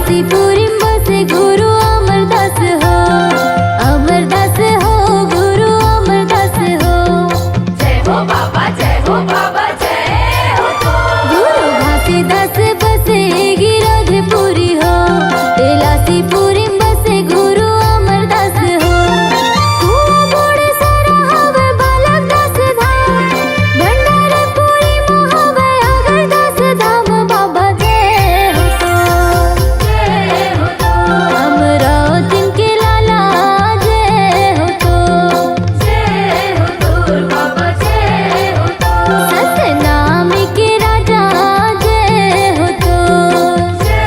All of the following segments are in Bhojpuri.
तेलासीपुरी बसे गुरु अमरदास हो, अमरदास हो, गुरु अमरदास हो। जय हो बाबा, जय हो बाबा, जय हो तो। गुरु घासीदास बसे गिरिराजपुरी हो, तेलासीपुरी बसे गुरु अमरदास हो। कुआं बोड़े सारा हवे बालकदास धाम, भंडारपुरी महावे अगरदास धाम। बाबा जय हो तो, जय हो तो। अमरावती के लाला जय हो तो, जय हो तो बाबा, जय हो तो। सतनाम के राजा जय हो तो। जय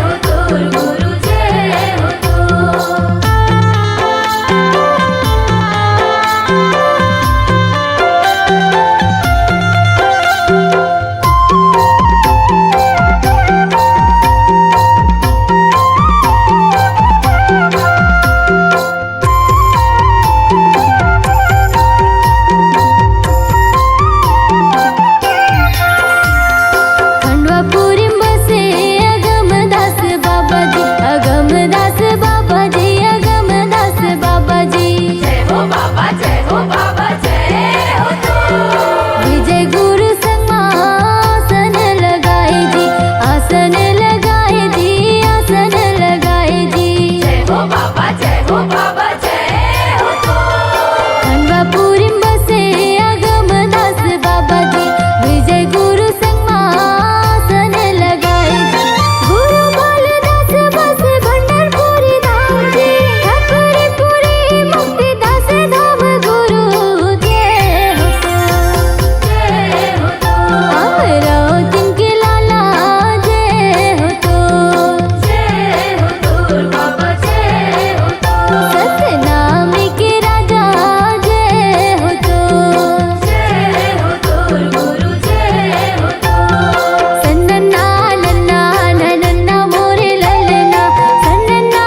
हो तो गुरु, जय हो तो। खंडवापुरी बसे अगमदास बाबा जी, अगमदास बाबा जी, अगमदास बाबा जी। जय हो बाबा, जय हो बाबा, जय हो तो। विजय गुरु संग आसन लगाए जी, आसन लगाए जी, आसन लगाए जी। जय हो बाबा, जय हो बाबा, जय हो तो। खंडवापुरी बसे अगमदास बाबा जी, विजय गुरु संग आसन लगाए जी। गुरु बालदास बसे भंडारपुरी धाम जी, ठाकुरपुरी मुक्तिदास धाम। गुरु जय हो तो, जय हो तो। अमरावती के लाला जय हो तो, जय हो तो बाबा, जय हो तो। सतनाम के राजा जय हो तो। जय हो तो गुरु, जय हो तो। सन्नन्ना नन्ना नन्ना मोरे ललना, सन्नन्ना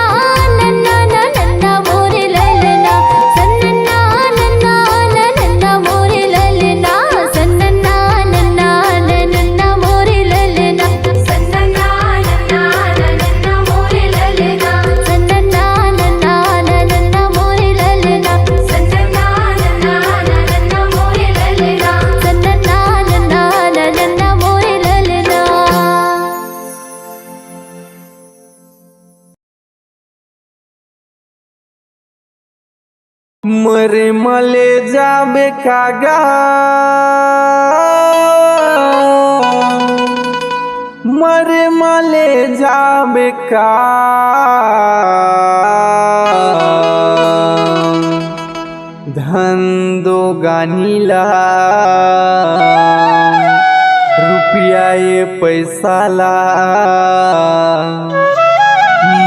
नन्ना नन्ना मोरे ललना, सन्नन्ना नन्ना नन्ना मोरे ललना, सन्नन्ना नन्ना नन्ना मोरे ललना, सन्नन्ना नन्ना नन्ना मोरे ललना, सन्नन्ना नन्ना नन्ना मोरे ललना, सन्नन्ना नन्ना नन्ना मोरे ललना। सन्नन्ना नन्ना नन्ना मोरे ललना। मरे मले जाबे कागा, मरे मले जाबे का। धन दो गानीला, रुपया ये पैसा ला।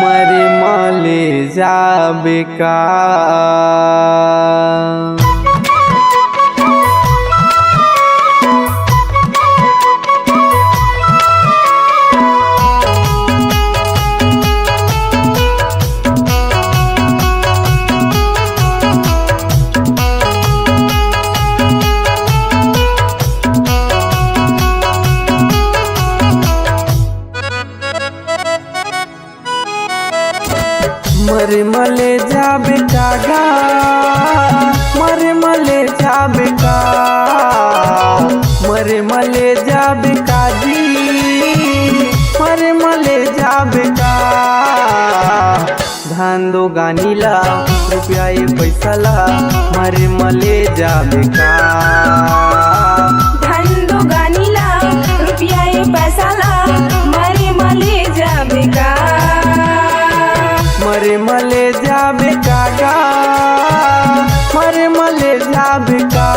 मरे मले जाबे का। मरे मले जाबे कागा, मरे मले जाबे का। मरे मले जाबे काजी, मरे मले जाबे का। धान दो गानीला, रुपया ये पैसा ला। मरे मले जाबे का। धन दो गानीला, रुपया ये पैसा ला। मरे मले जाबे का। मरे मले जाबे कागा, मरे मले जाबे का।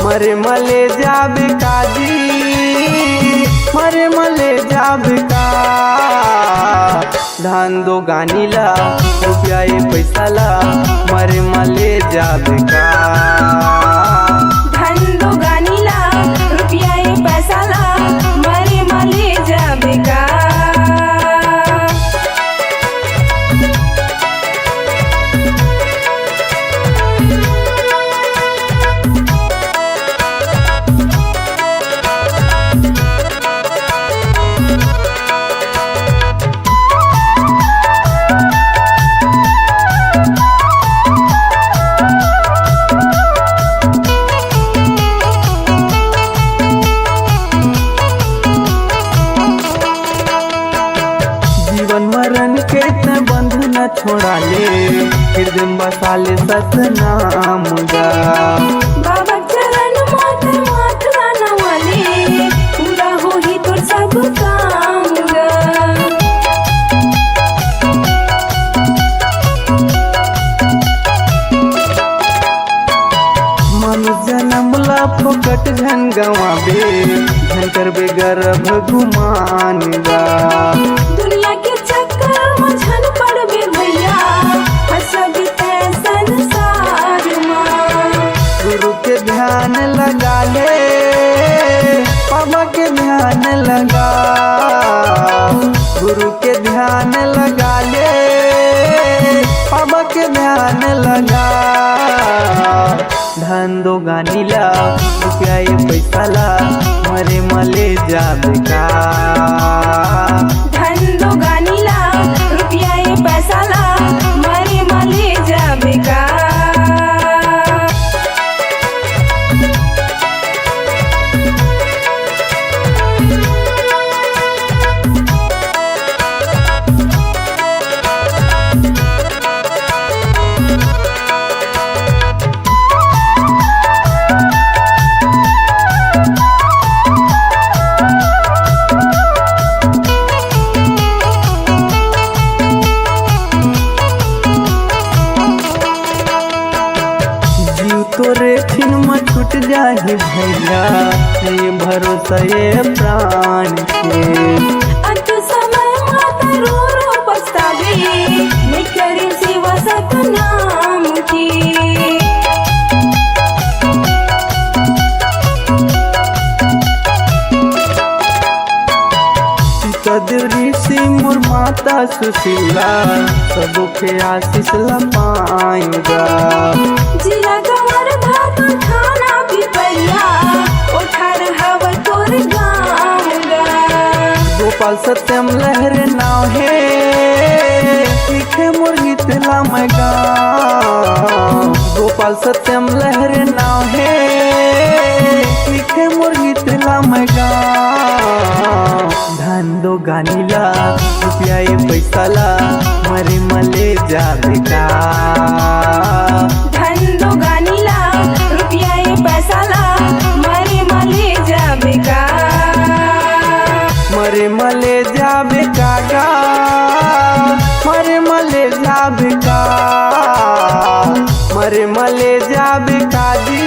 मरे मले जाबे काजी, मरे मले जाबे का। धान दो गानीला, रुपया ये पैसा ला। मरे मले जाबे का। धन दो गानीला, रुपया ये पैसा ला। मरे मले जाबे का। न छोड़ा ले, हृदय बसा ले सतनाम गा। बाबा चरण मात मात्रा नवाले, पूरा होही तोर सब काम गा। मनुष्य जन्मला फोकट झन गवाबे, झन करबे गर्भ गुमान गा। दुनिया के चक्कर में झन पड़बे भैया, हंसबी तै संसार माँ। गुरु के ध्यान लगा ले, बाबा के ध्यान लगा। गुरु के ध्यान लगा ले, बाबा के ध्यान लगा। धन दो गानीला, रुपया ये पैसा ला, मरे मले जाबे का। धन दो गानीला, रुपया ये पैसा ला, मरे मले जाबे का। तोरे छिन में छूट जाही भैया, ये भरोसा ये प्राण के। अंत समय माता रो रो पछतावे, मैं करे सेवा सतनाम की। कदरी सी मोर माता सुशीला, सबो के आशीष ला पाएगा। जिला गवर धात थाना पिपरिया, उठार हवा तोर गाँव गा। गोपाल सत्यम लहर नाव है, लिखे मोर गीत ला मैं गा। गोपाल सत्यम लहर नाव है, लिखे मोर गीत ला मैं गा। धन दो गानीला, रुपया ये पैसा ला, मरे मले जाबे का। धन दो गानीला, रुपया ये पैसा ला, मरे मले जाबे का। मरे मले जाबे का गा, मरे मले जाबे का। मरे मले जाबे का जी,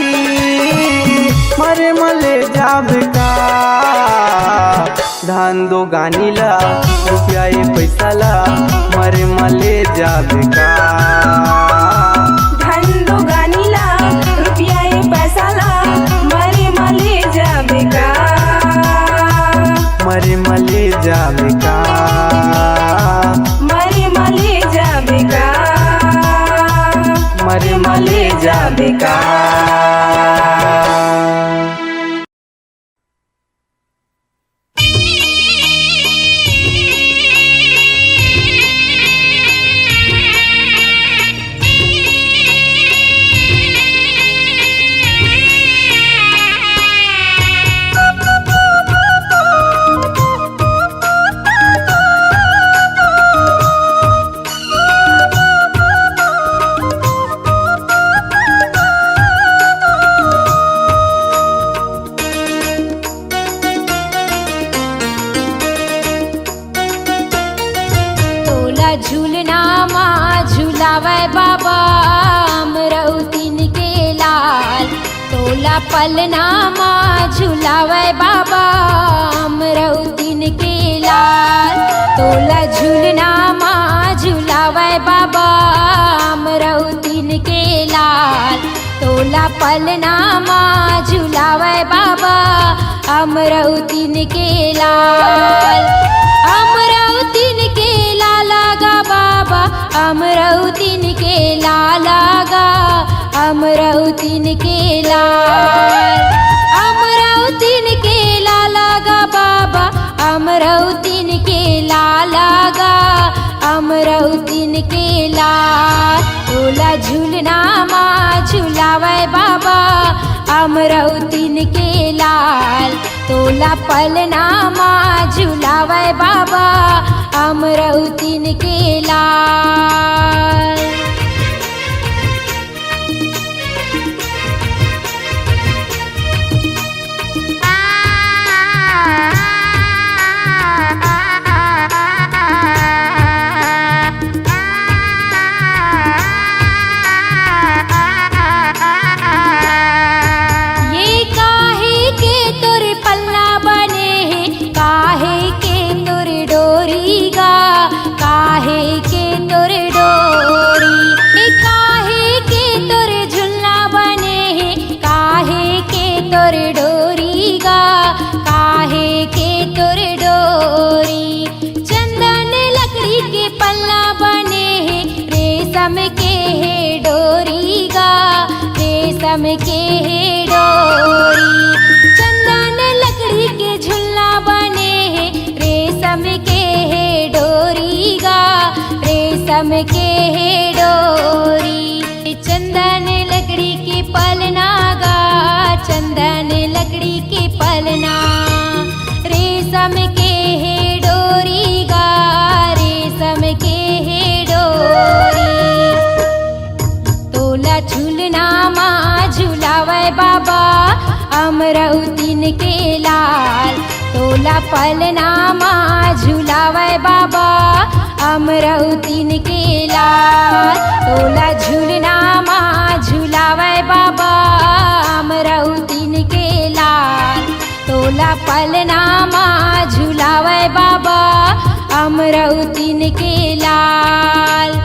मरे मले जाबे का। धन दो गानीला, रुपया ये पैसा ला, मरे मले जाबे का। धन दो गानीला, रुपया ये पैसा ला, मरे मले जाबे का। मरे मले जाबे का। मरे मले जाबे का। मरे मले जाबे का। झूलना माँ झूलावे बाबा, अमरौतीन के लाल। तोला पलना माँ झूलावे बाबा, अमरौतीन के लाल। तोला झूलना माँ झूलावे बाबा, अमरौतीन के लाल। तोला पलना माँ झूलावे बाबा, अमरौतीन के लाल। अमरौतीन के लाला गा बाबा, अमरौतीन के लाला गा, अमरौतीन के लाल। अमरौतीन के लाला गा बाबा, अमरौतीन के लाला गा, अमरौतीन के लाल। तोला झूलना माँ झूलावे बाबा, अमरौतीन के लाल। तोला पलना माँ झूलावे बाबा, अमरौतीन के लाल। ये काहे के तोर पल्ला बने हैं, काहे के तोर डोरी गा, काहे के तोर डोरी। ये काहे के तोर झुल्ला बने हैं, काहे के तोर डोरी गा, काहे के तोर डोरी। चंदन लकड़ी के पल्ला बने हैं, रेशम के है डोरी गा, रेशम के है डोरी। चंदन लकड़ी के झुल्ला बने हैं, रेशम के है डोरी गा, रेशम के है डोरी। चंदन लकड़ी के पलना गा, चंदन लकड़ी के पलना। रेशम के है डोरी गा, रेशम के है डोरी। तोला झूलना माँ झूलावे बाबा, अमरौतीन के लाल। तोला पलना माँ झूलावे बाबा, अमरौतीन के लाल। तोला झूलना माँ झूलावे बाबा, अमरौतीन के लाल। तोला पलना माँ झूलावे बाबा, अमरौतीन के लाल।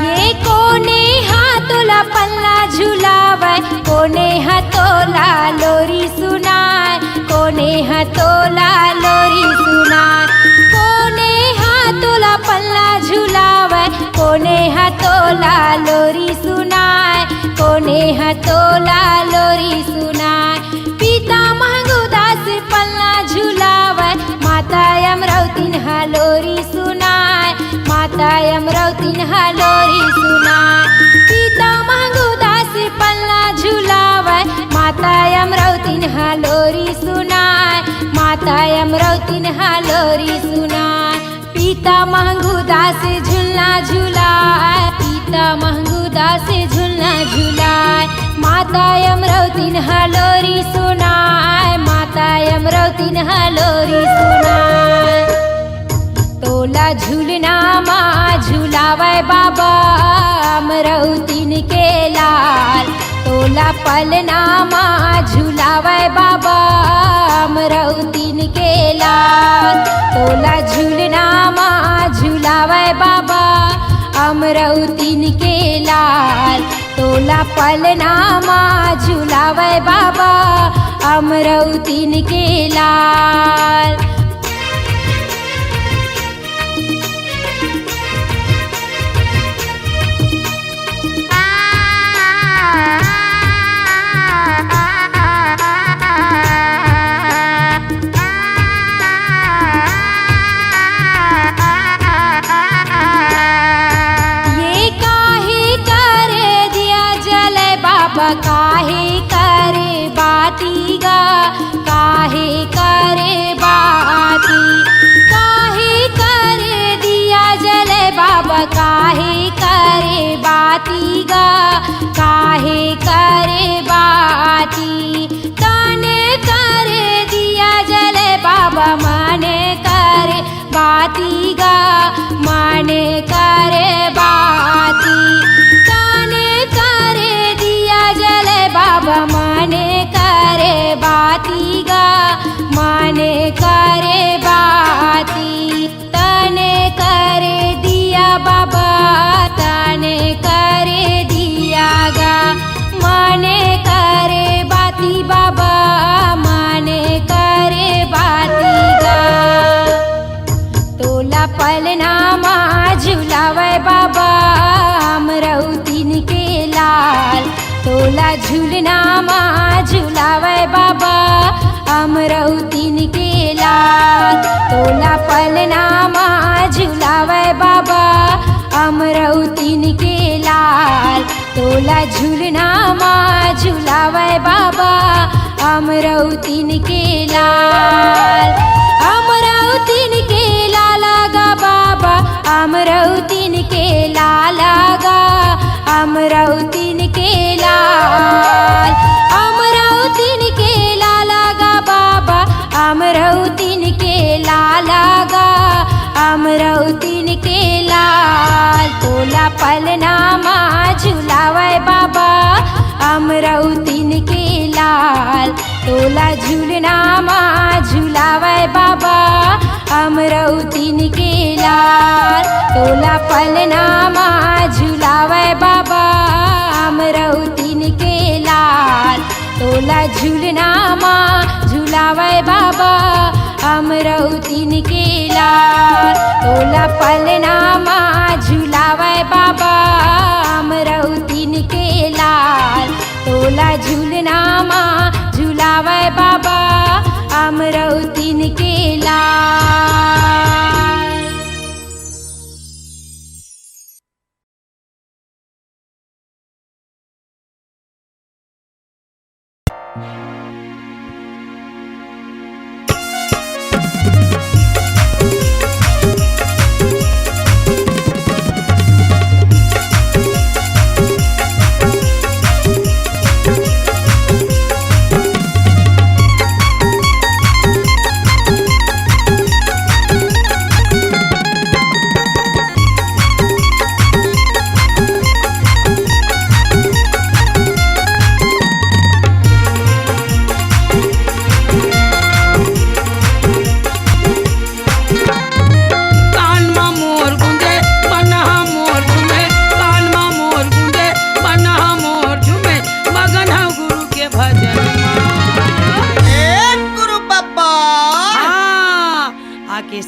ये कोने हाथोला पल्ला झुलावे, कोने हाथोला लोरी सुनाए, कोने हाथोला लोरी सुनाए। कोने हाथोला पल्ला झुलावे, कोने हाथोला लोरी सुनाए, कोने हाथोला लोरी सुनाए। पिता महंगुदास पल्ला झुलावे, माता अमरौतीन हालोरी सुनाए, माता अमरौतीन हालोरी सुनाए। पिता महंगुदास पल्ला झुलावे, माता अमरौतीन हालोरी सुनाए, माता अमरौतीन हालोरी सुनाए। पिता महंगुदास झुलना झुलाए, पिता महंगुदास झुलना झुलाए। माता अमरौतीन हालोरी सुनाए, माता अमरौतीन हालोरी सुनाए। तोला झूलना माँ झूलावे बाबा, अमरौतीन के लाल। तोला पलना माँ झूलावे बाबा, अमरौतीन के लाल। तोला झूलना माँ झूलावे बाबा, अमरौतीन के लाल। तोला पलना माँ झूलावे बाबा, अमरौतीन के लाल। काहे करे बाती गा, काहे करे बाती। काहे करे दिया जले बाबा, काहे करे बाती गा, काहे करे बाती। तने करे दिया जले बाबा, माने करे बाती गा, माने करे बाती। तने करे दिया जले बाबा, माने करे बाती गा, माने करे बाती। तने करे दिया बाबा, तने करे दिया गा, माने करे बाती बाबा, माने करे बाती गा। तोला पलना माँ झुलावे बाबा, अमरौतीन के लाल। तोला झूलना माँ झुलावे बाबा, अमरौतीन के लाल तोला पलनामा झुलावे बाबा अमरौतीन के लाल तोला झूलनामा झुलावे बाबा अमरौतीन के लाल अमरौतीन के लाला गा बाबा अमरौतीन के लाला गा अमरौतीन के लाल अमरौतीन के लाला गा बाबा अमरौतीन के लाला गा अमरौतीन के लाल तोला पलनामा झुलावे बाबा अमरौतीन के लाल तोला झूलनामा झुलावे बाबा अमरौतीन के लाल तोला पलनामा झुलावे बाबा अमरौतीन के लाल तोला झूलनामा झुलावे बाबा अमरौतीन के लाल तोला पलनामा झुलावे बाबा अमरौतीन के लाल तोला झूलनामा झुलावे बाबा अमरौतीन के लाल।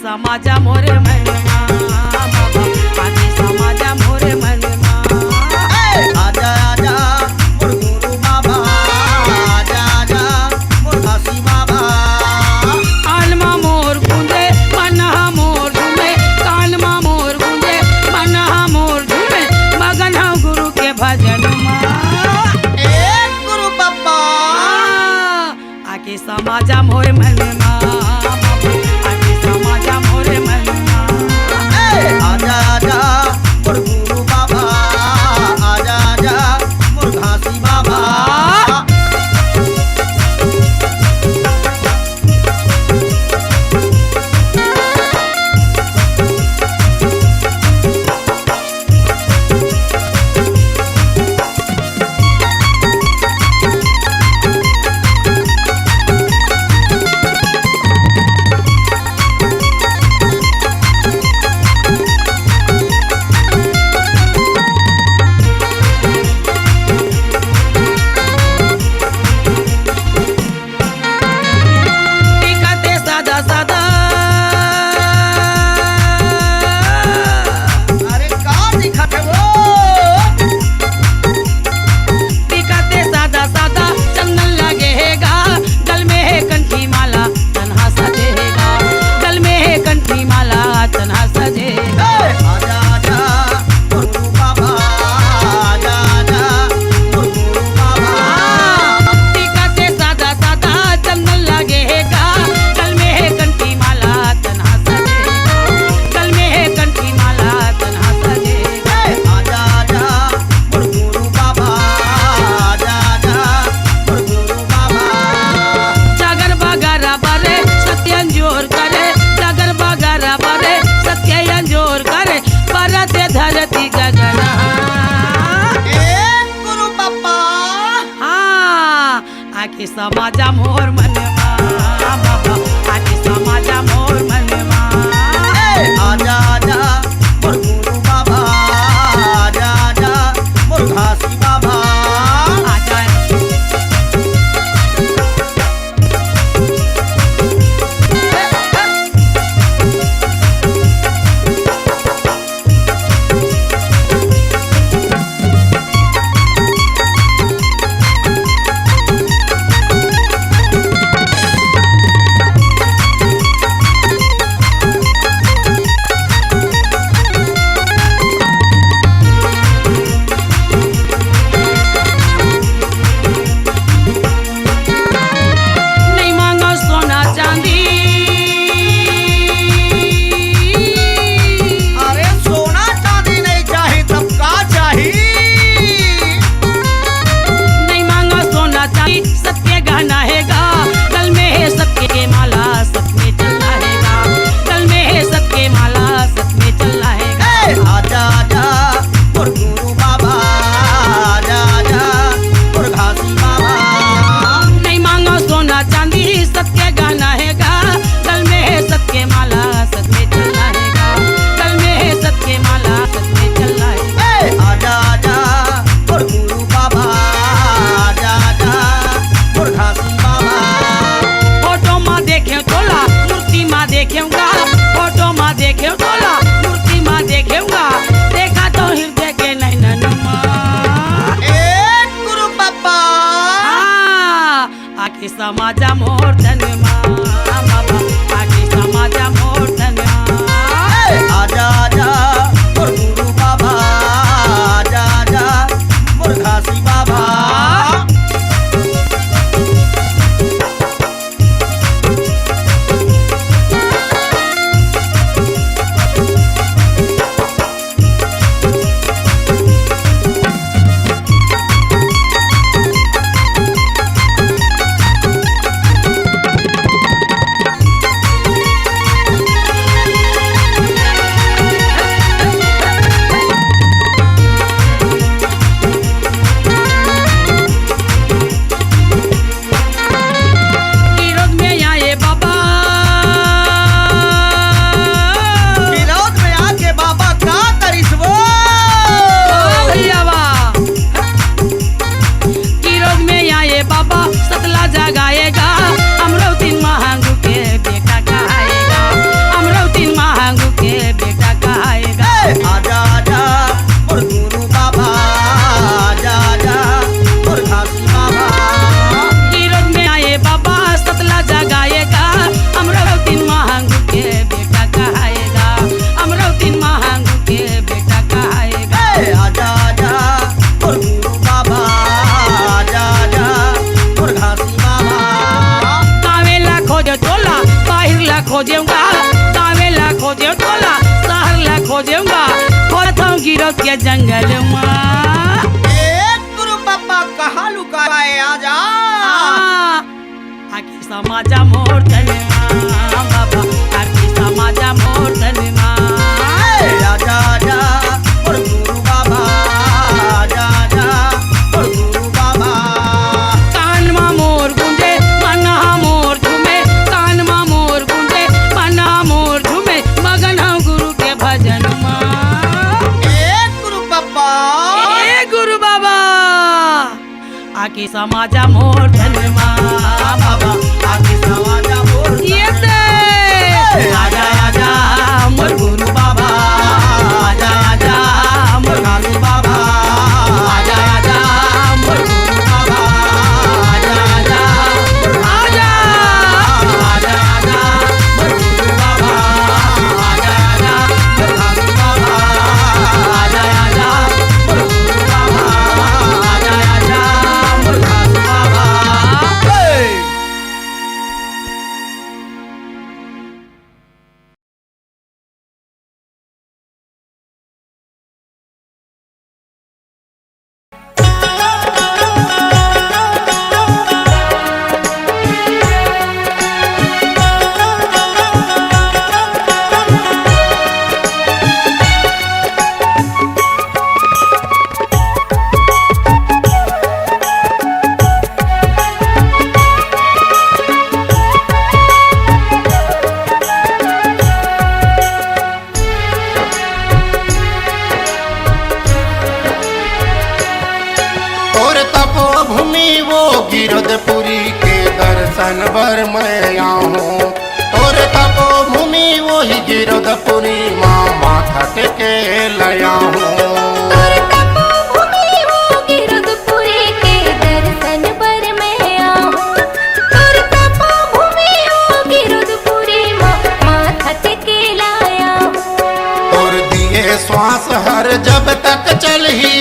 समाजा मोरे मनमा आके समाजा मोरे मनमा आजा आजा मोर गुरु बाबा आजा आजा मोर घासी बाबा कानमा मोर गुंजे मनहा मोर झूमे कानमा मोर गुंजे मनहा मोर झूमे मगन हूँ गुरु के भजन गुरु बाबा आके समाजा मोरे मनमा आजा आजा मोर गुरु बाबा आजा आजा मोर घासी बाबा धरती गगन गुरु बाबा आके समाजा मोर मनवा आके समाजा मोर मनवा आजा आजा मोर गुरु बाबा आजा आजा मोर घासी बाबा आजा आके समाजा मोर धनमा बाबा आके समाजा मोर धनमा आजा आजा मोर गुरु बाबा आजा आजा मोर घासी बाबा खोजेगा कावेला खोजे तोला शहर ला खोजेगा खोजता हूँ गिरफ्त के जंगल में गुरु बाबा कहाँ लुकाए आजा आके समाजा मोर धनमा बाबा आके समाजा मोर धनमा आजा आजा मोर गुरु बाबा आजा आजा मोर गुरु बाबा कान मा मोर गुंजे मन मोर झूमे कान मा मोर गुंजे मन मोर झूमे मगन हूँ गुरु के भजन मा गुरु बाबा आके समाजा मोर धनमा बाबा आके समाजा मोर ये दे आजा आजा मोर गुरु बाबा आजा आजा मोर घासी बाबा आजा आजा मोर गुरु बाबा आजा आजा आजा आजा आजा मोर गुरु बाबा आजा आजा मोर घासी बाबा आजा आजा मोर गुरु बाबा आजा आजा मोर घासी बाबा गिरधपुरी के दर्शन भर मैं आऊँ और तपो भूमि वही गिरधपुरी माँ माथा टेके लया हूँ श्वास हर जब तक चलही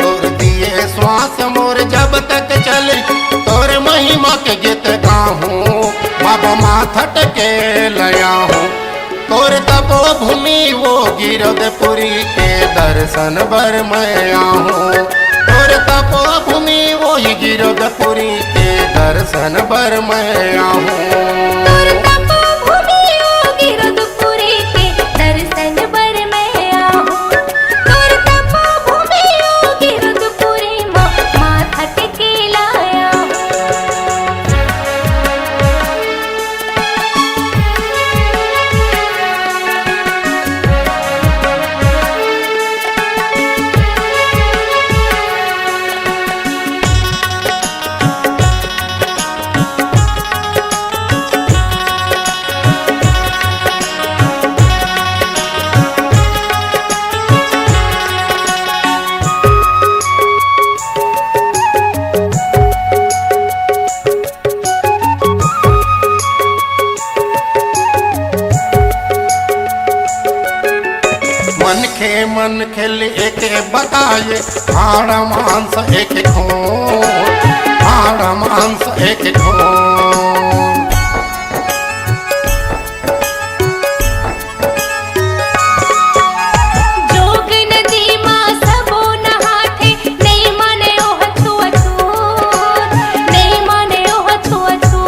तोर दिए श्वास मोर जब तक चली तोर महिमा के गीत गाहूँ बाबा माथा टेके लया हूँ तोर तपो भूमि वो गिरधपुरी के दर्शन भर मैं आऊँ तोर तपो भूमि वो ही गिरधपुरी के दर्शन भर मैं आऊँ खेल एक बताए, हाड़ मांस एक खून, हाड़ मांस एक खून। जोग नदी मां सबो नहाथे, नहीं माने ओह छुअछूत, नहीं माने ओह छुअछूत।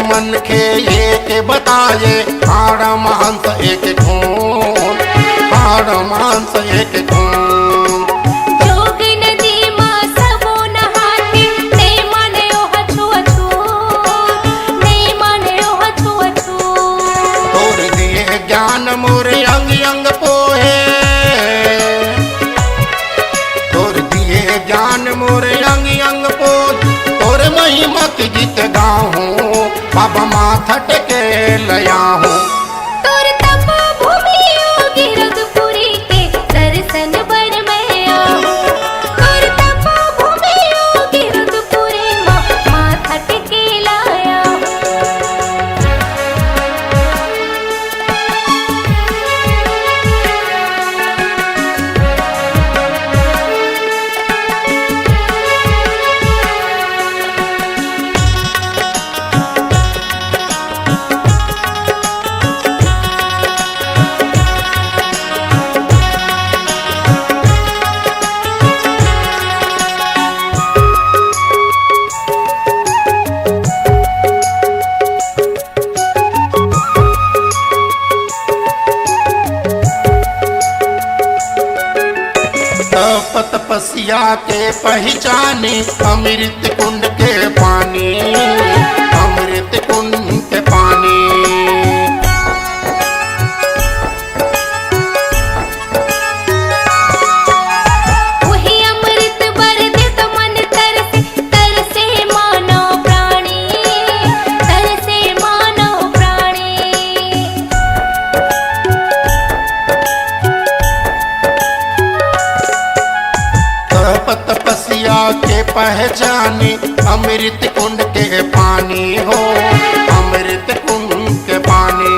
मन के एक बताए, हाड़ मांस एक खून, हाड़ मांस एक खून। जोग नदी मां सबो नहाथे, नहीं माने ओह छुअछूत, नहीं माने ओह छुअछूत। तोर दिए ज्ञान मोर अंग अंग पोहे, तोर दिए ज्ञान मोर अंग अंग पोहे। तोर महिमा की गीत गाऊं, बाबा माथा टेके लया हूँ। तोर तपो भूमि योगी रघुपुरी के दर्शन बर मैं आऊं। तोर तपो भूमि योगी रघुपुरी मां माथा टेके लाया हूं। तपस्या के पहचाने, अमृत कुंड के पानी, अमृत कुंड के पानी। वही अमृत बर दे तो मन तरसे, तरसे मानो प्राणी, तरसे मानो प्राणी। तपस्या के पहचाने, अमृत कुंड के पानी हो, अमृत कुंड के पानी।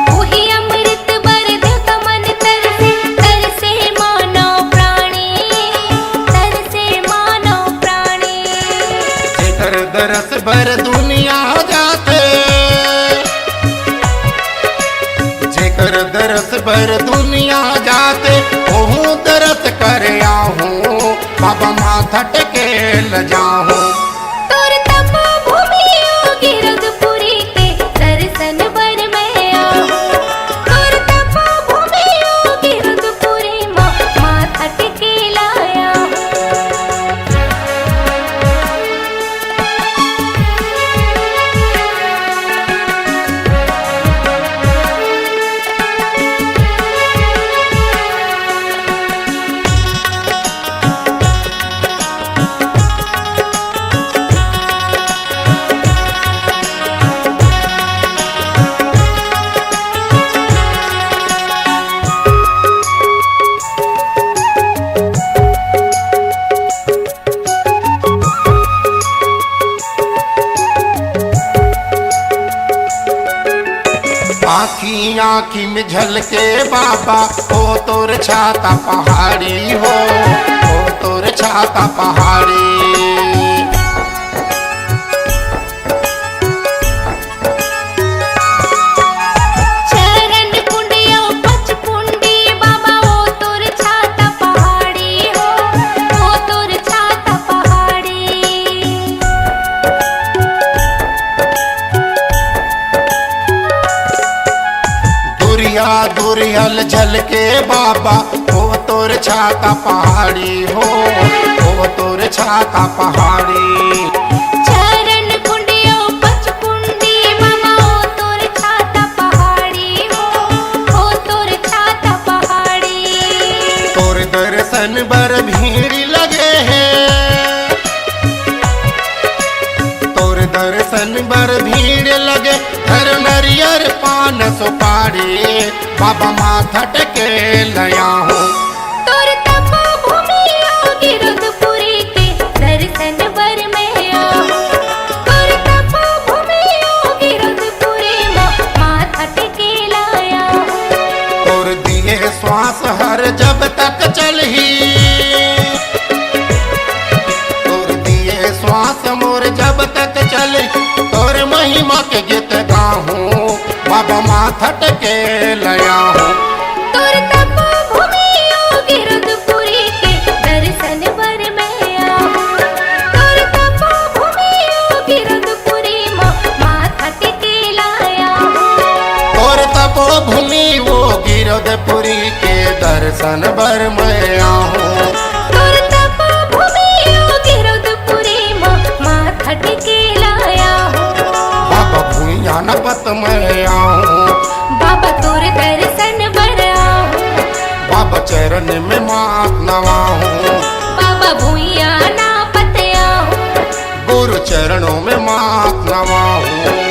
वही अमृत बर दे तो मन तरसे, तरसे मानो प्राणी, तरसे मानो प्राणी। जेकर दरस भर दुनिया जाते, जेकर दरस भर दुनिया जाते, ओहू दरस कर आहूं, बाबा माथा टेके ल जाऊं। तोर तपो भूमि योगी रघुपुरी के दर्शन बर मैं आऊं। तोर तपो भूमि योगी रघुपुरी मां माथा टेके लाया हूं। आखी आखी में झलके बाबा, ओ तोर छाता पहाड़ी हो, ओ तोर छाता पहाड़ी। चरण कुंडियो पचकुंडी बाबा, ओ तोर छाता पहाड़ी हो, ओ तोर छाता पहाड़ी। दुरिया दुरियल झलके बाबा, ओ तोर छाता पहाड़ी हो, ओ तोर छाता पहाड़ी। चरण कुंडियो पचकुंडी बाबा, ओ तोर छाता पहाड़ी हो, ओ तोर छाता पहाड़ी। तोर दर्शन बर भीड़ लगे है, तोर दर्शन बर भीड़ लगे। हर नरियर पान सुपारी, बाबा माथा टेके लया हूँ। तोर तपो भूमि योगी रघुपुरी के दर्शन बर मैं आऊं। तोर तपो तोर दिए श्वास हर जब तक चलही, तोर दिए श्वास मोर जब तक चले, तोर महिमा के गीत गाहूँ बाबा माथट के लया हूँ। तोर तपोभूमियों गिरधपुरी के दर्शन बर मैं आऊं। तोर तपोभूमियों गिरधपुरी माथा टिके लाया हूँ। तोर तपोभूमि वो गिरधपुरी के दर्शन बर मैं आऊँ। तोर तपोभूमियों गिरधपुरी माथा टिके लाया हूँ। बाबा भूया नपत मैं आऊँ, बाबा तोर दर्शन बर आऊं। बाबा चरण में मात नवाऊँ, बाबा भूया ना पतया हूँ। गुरु चरणों में मात नवाऊँ।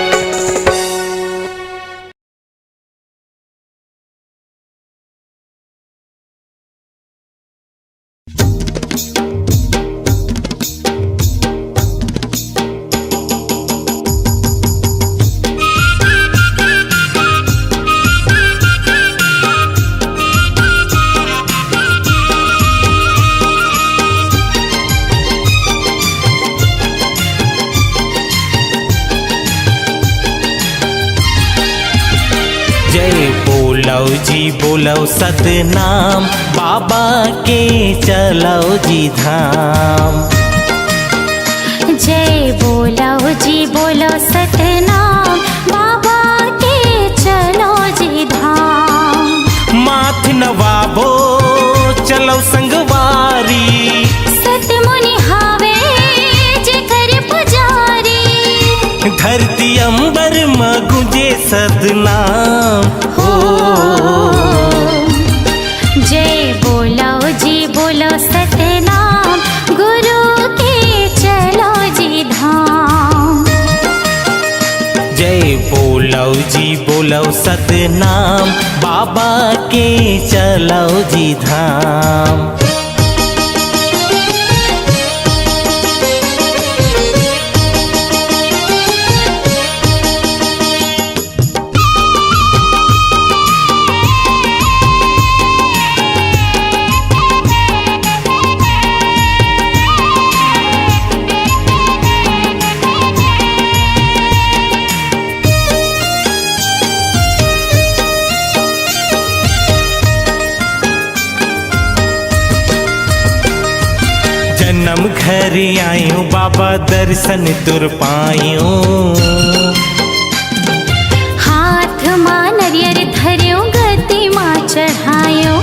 जय बोलो जी बोलो सतनाम, बाबा के चलो जी धाम। जय बोलो जी बोलो सतनाम, बाबा के चलो जी धाम। माथ नवाबो चलो संगवारी, सतमुनि हावे जे कर पुजारी। धरती अंबर में गुंजे सतनाम हो। जय बोलो जी बोलो सतनाम, गुरु के चलो जी धाम। जय बोलो जी बोलो सतनाम, बाबा के चलो जी धाम। जन्म घर आयो बाबा दर्शन तुर पायो। हाथ मां नरियर धर्यो गति मां चढ़ायो।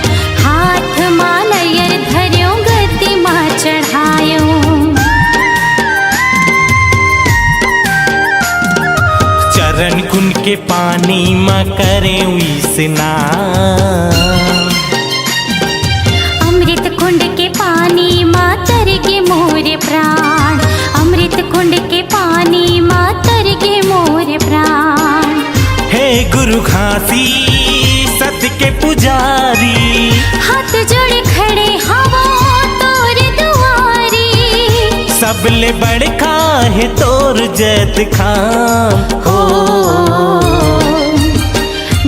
हाथ मां नरियर धर्यो गति मां चढ़ायो। चरण कुन के पानी मां करे स्नान। अमृत कुंड के पानी मां तरगे मोरे प्राण। अमृत कुंड के पानी मां तरगे मोरे प्राण। हे गुरु घासी सत के पुजारी, हाथ जोड़े खड़े हवा तोर दुआरी। सबले बड़का है तोर जैत खाम हो।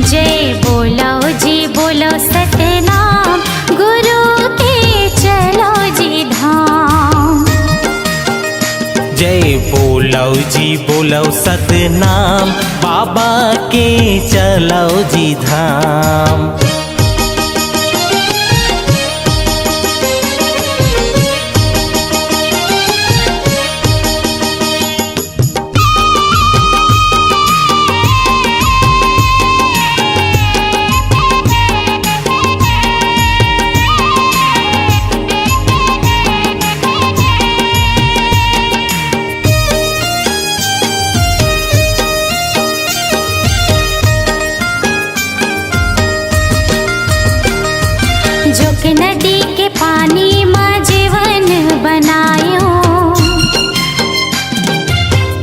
जय बोलो जी बोलो सतनाम, गुरु के चलो जी धाम। जय बोलो जी बोलो सतनाम, बाबा के चलो जी धाम। जोक नदी के पानी मां जीवन बनायो।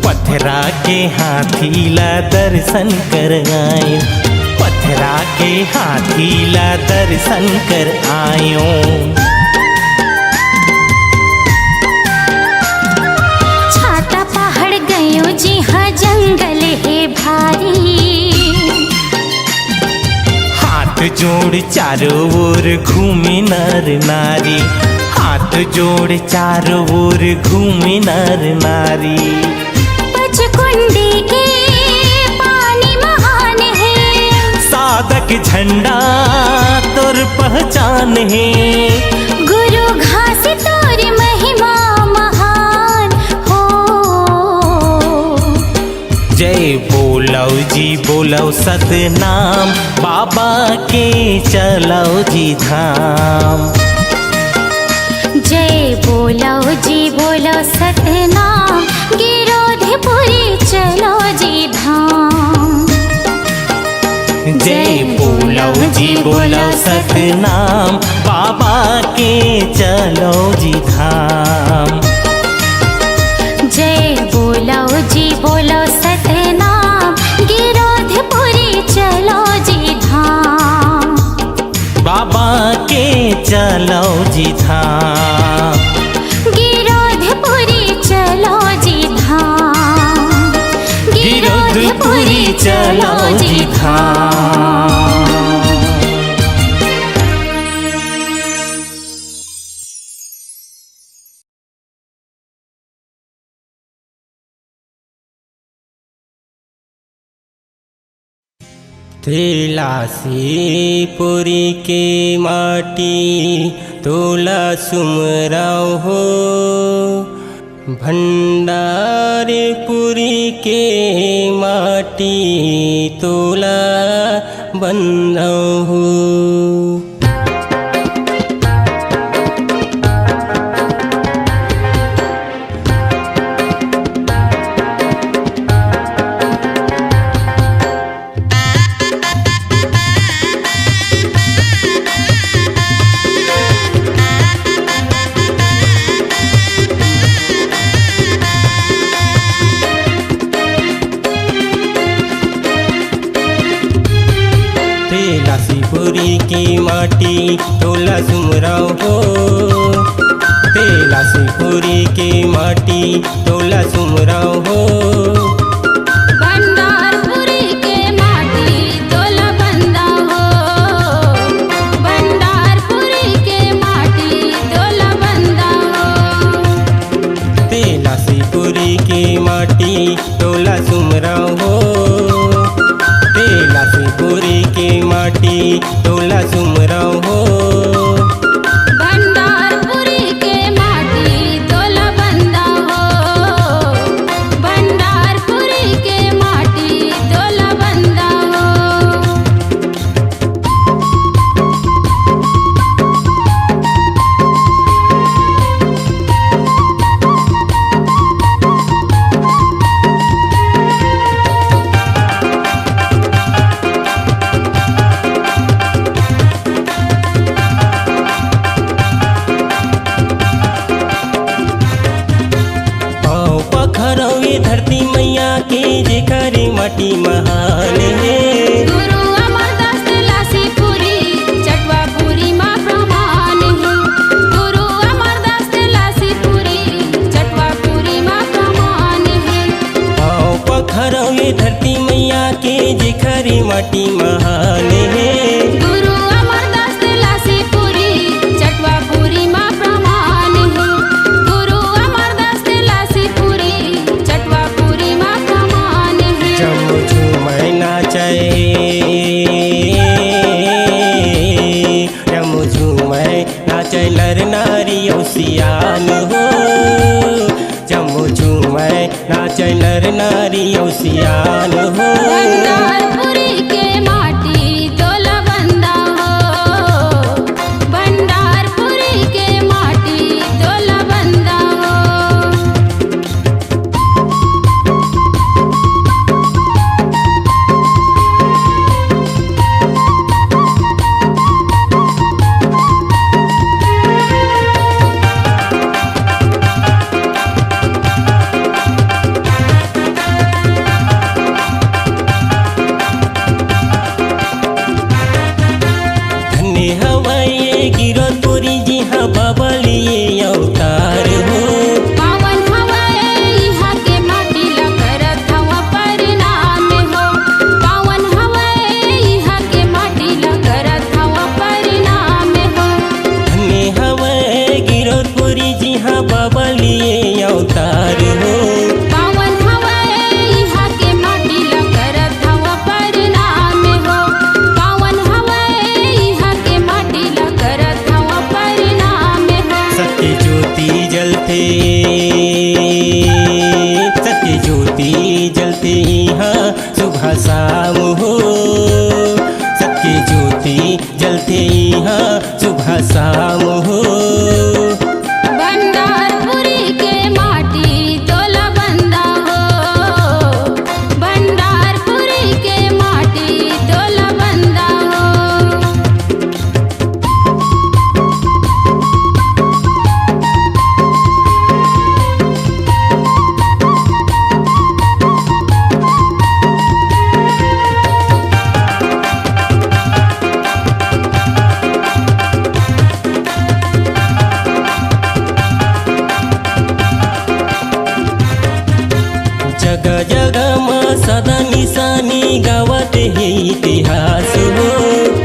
पथरा के हाथी ला दर्शन कर आयो। पथरा के हाथी ला दर्शन कर आयो। छाता पहाड़ गयो जी हाँ जंगल है भारी। हाथ जोड़ चारों ओर घूमे नर नारी, हाथ जोड़ चारों ओर घूमे नर नारी। पचकुंडी के पानी महान है, साधक झंडा तोर पहचान है। गुरु घास तोर महिमा महान हो। जय बोलो जी बोलो सतनाम, बाबा के चलो जी धाम। जय बोलो जी बोलो सतनाम, गिरोधपुरी चलो जी धाम। जय बोलो जी बोलो सतनाम, बाबा के चलो जी धाम। जय बोलो जी बोलो सतनाम, गिरोधपुरी चलो जी धाम। बाबा के चलो जी धाम। गिरोधपुरी चलो जी धाम। गिरोधपुरी चलो जी धाम। थैला से पुरी के माटी तोला सुमराव हो, भंडारपुरी के माटी तोला बंधव हो। पुरी की माटी तोला सुमराव हो, तेला से पुरी की माटी तोला सुमराव हो। भंडारपुरी के माटी तोला बंदा हो, भंडारपुरी के माटी तोला बंदा हो। तेला से पुरी की माटी तोला सुमराव हो, तेला से पुरी की माटी तोला सुमराव हो। भंडारपुरी के माटी तोला बंदा हो, भंडारपुरी के माटी तोला बंदा हो। धरती मैया के जेकर माटी महान है। गुरु अमरदास लासीपुरी चटवापुरी माँ प्रमाण है, गुरु अमरदास लासीपुरी चटवापुरी माँ प्रमाण है। आओ पखरवे धरती मैया के जेकर माटी महान है। गुरु अमरदास लासीपुरी चटवापुरी माँ प्रमाण है, गुरु अमरदास लासीपुरी चटवापुरी माँ प्रमाण है। जमु झूमै नाचै, जमु झूमै नाचै नर नारी औसियान हो, जमु झूमै नाचै नर नारी औसियान हो। भंडारपुरी के माटी तोला बंदा हो, भंडारपुरी के माटी तोला बंदा हो। गिरोधपुरी जी हाँ बाबा लिए अवतार हो। पावन हवाए यहाँ के माटी ला करत हवा परिणाम हो, पावन हवाए यहाँ के माटी ला करत बाती जलते यहाँ सुबह शाम हो। भंडारपुरी के माटी तोला बंदा हो, भंडारपुरी के माटी तोला बंदा हो। जगह जगह माँ सदा निशानी गावत है इतिहास हो।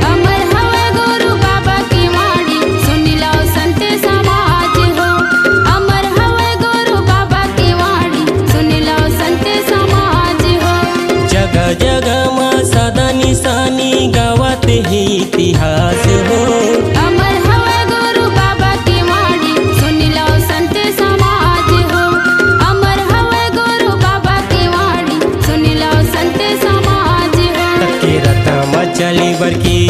अमर हवे गुरु बाबा की वाणी सुन लो संत समाज हो। अमर हवे गुरु बाबा की वाणी सुन लो संत समाज हो। जगह जगह माँ सदा निशानी गावत है इतिहास हो। अमर हवे गुरु बाबा की वाणी सुन लो संत समाज हो। अमर हवे गुरु बाबा की वाणी सुन लो संत समाज हो। तके रतम चली बरकी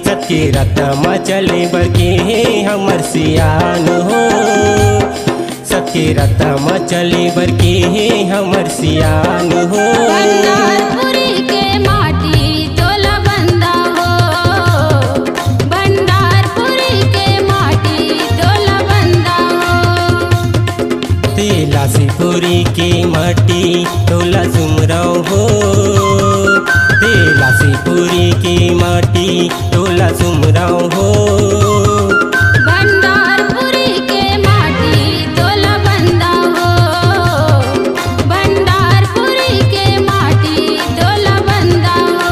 सत्य रतम चले बरके हमर सियान हो। सत्य रतम चले बरके हमर सियान हो। भंडारपुरी के माटी तोला बंदा हो, भंडारपुरी के माटी तोला बंदा हो। तेला सिपुरी के माटी तोला सुमराव हो। तेला सिपुरी के माटी तोला सुमराव हो। भंडारपुरी के माटी तोला बंदा हो, भंडारपुरी के माटी तोला बंदा हो।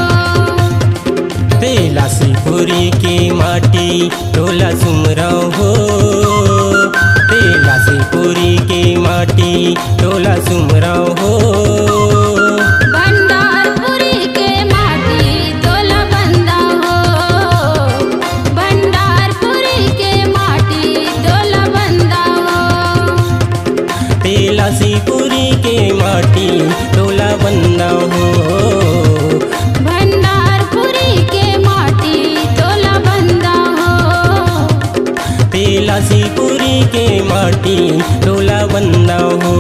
तेला सिपुरी के माटी तोला सुमराव हो। तेला सिपुरी के माटी तोला सुमराव हो। भंडारपुरी के माटी तोला बंदा हो, भंडारपुरी के माटी तोला बंदा हो। तेला सिपुरी के माटी तोला बंदा हो। भंडारपुरी के माटी तोला बंदा हो। तेला सिपुरी के माटी तोला बंदा हो।